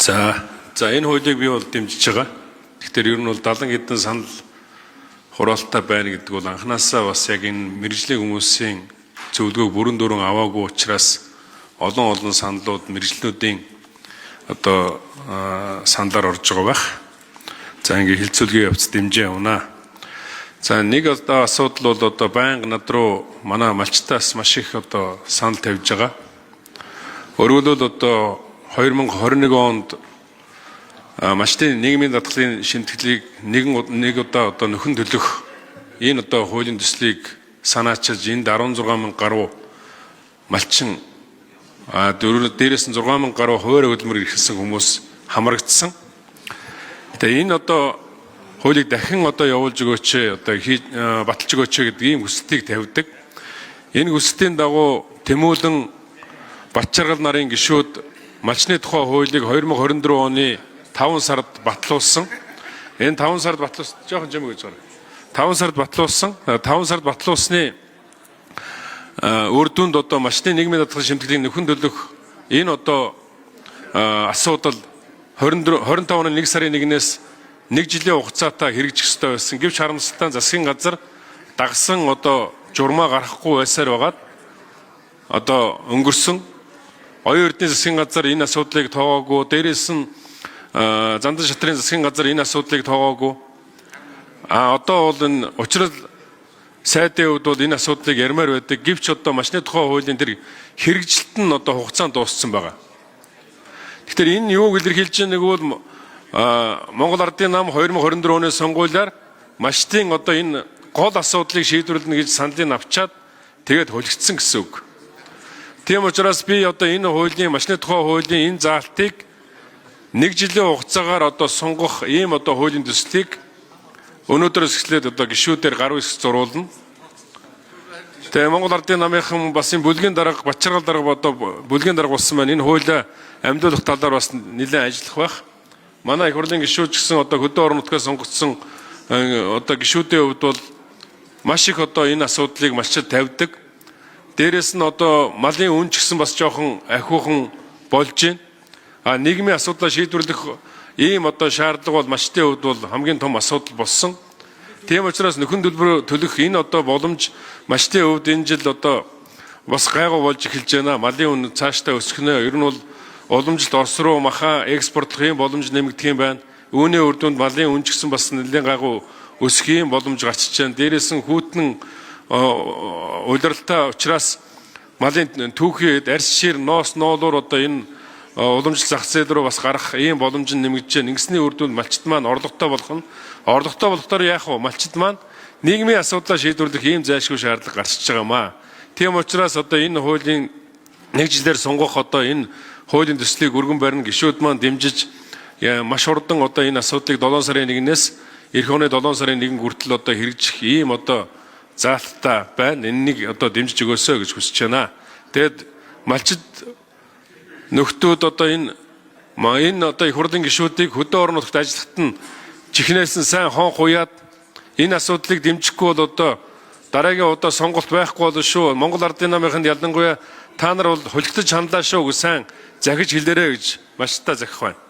За энэ хуулийг би бол дэмжиж байгаа. Тэгэхээр ер нь бол 70 хэдэн санал хураалттай байна гэдэг бол анханасаа бас яг энэ мэржлийн хүмүүсийн зөвлөгөөг бүрэн дүүрэн аваагүй учраас олон саналууд мэржлүүдийн одоо саналаар орж байгаа байх. За ингээ хилцүүлгийн явц дэмжээ явна. За нэг одоо асуудал бол одоо байнга над руу манай малчтаас маш их одоо санал тавьж байгаа. Өөрөөр хэлбэл одоо 2021 онд малчтын нийгмийн даатгалын шимтгэлийг нэг удаа одоо нөхөн төлөх энэ одоо хуулийн төслийг санаачилж энд 16,000 гаруй малчин дээрээс нь 6,000 гаруй хуваарь хөдөлмөр эрхэлсэн хүмүүс хамрагдсан. Тэгээ энэ одоо хуулийг дахин одоо явуулж өгөөч одоо баталж өгөөч гэдэг ийм хүсэлтийг тавьдаг. Энэ хүсэлтийн дагуу Тэмүүлэн Батчаргал нарын гишүүд малчны тухай хуулийг 2024 оны 5 сард батлуулсан. Энэ 5 сард батлуулсан жоохон жим гэж байна. 5 сард батлуулсан. 5 сард батлуулсны үр дүнд одоо малчны нийгмийн даатгалын шимтгэлийг нөхөн төлөх энэ одоо асуудал 25 оны 1 сарын 1-ээс 1 жилийн хугацаатай хэрэгжих ёстой байсан. Гэвч харамсалтай засгийн газар дагсан одоо журмаа гаргахгүй байсаар байгаад одоо өнгөрсөн оюун эрдэнэ засгийн газар энэ асуудлыг тоогоогүй. Дээрээс нь Зандан шатрын засгийн газар энэ асуудлыг тоогоогүй. Одоо бол энэ учрал сайдын хувьд бол энэ асуудлыг ярмаар байдаг. Гэвч одоо малчны тухай хуулийн тэр хэрэгжилт нь одоо хугацаанд дууссан байгаа. Тэгэхээр энэ юуг илэрхийлж байгаа нэг бол Монгол Ардын нам 2024 оны сонгуулиар малчтын одоо энэ гол асуудлыг шийдвэрлэнэ гэж саналыг авчаад тэгээд хөлөгдсөн гэсэн үг. Тийм учраас би одоо энэ хуулийн малчны тухай хуулийн энэ заалтыг 1 жилийн хугацаагаар одоо сунгах ийм одоо хуулийн төслийг өнөөдрөөс эхлээд одоо гишүүдээр гаруй зурулна. Тэгээ Монгол Ардын намынхан бас энэ бүлгийн дарга Батчаргал дарга одоо бүлгийн дарга болсон байна. Энэ хуулиа амьдуулах талаар бас нэлээд ажиллах байх. Манай их хурлын гишүүд гэсэн одоо хөдөө орон нутгаас сонгогдсон одоо гишүүдийн хувьд бол маш их одоо энэ асуудлыг малчид тавьдаг. Дээрээс нь одоо малын үн ч гэсэн бас жоохон ахиухан болж байна. Нийгмийн асуудлаа шийдвэрлэх ийм одоо шаардлага бол малчтын хувьд бол хамгийн том асуудал болсон. Тийм учраас нөхөн төлбөр төлөх энэ одоо боломж малчтын хувьд энэ жил одоо бас гайгүй болж эхэлж байна. Малын үн цаашдаа өсгөнө. Ер нь бол уламжлалт Орос руу маха экспортлох юм боломж нэмэгдэх юм байна. Үүний үр дүнд малын үн ч гэсэн бас нэлээд гайгүй өсөх юм боломж гарчиж байна. Дээрээс нь хүүтэн улиралтай учраас малын түүхийд арьс шир ноос ноолуур одоо энэ уламжлалт зах зээл рүү бас гарах ийм боломж нэмэгдэж байна. Ингэсний үр дүнд малчид маань орлоготой болох нь. Орлоготой болохоор яах вэ? Малчид маань нийгмийн асуудлаа шийдвэрлэх ийм зайлшгүй шаардлага гарчиж байгаамаа. Тийм учраас одоо энэ хуулийн 1 жилээр сунгах одоо энэ хуулийн төслийг өргөн барина гишүүд маань дэмжиж маш хурдан одоо энэ асуудлыг 7 сарын 1-ээс эх оны 7 сарын 1 хүртэл одоо хэрэгжих ийм одоо заалттай байна. Энэнийг одоо дэмжиж өгөөсэй гэж хүсэж байна. Тэгэд малчид нөхдүүд одоо энэ одоо их хурлын гишүүдийг хөдөө орон нутагт ажиллахад нь чихнээс нь сайн хон хуяад энэ асуудлыг дэмжихгүй бол одоо дараагийн удаа сонголт байхгүй болно шүү. Монгол Ардын намынханд ялангуяа та нар бол хөлөгтөж хандлаа шүү гэж сайн захиж хэлээрэй гэж малчтаа захих байна.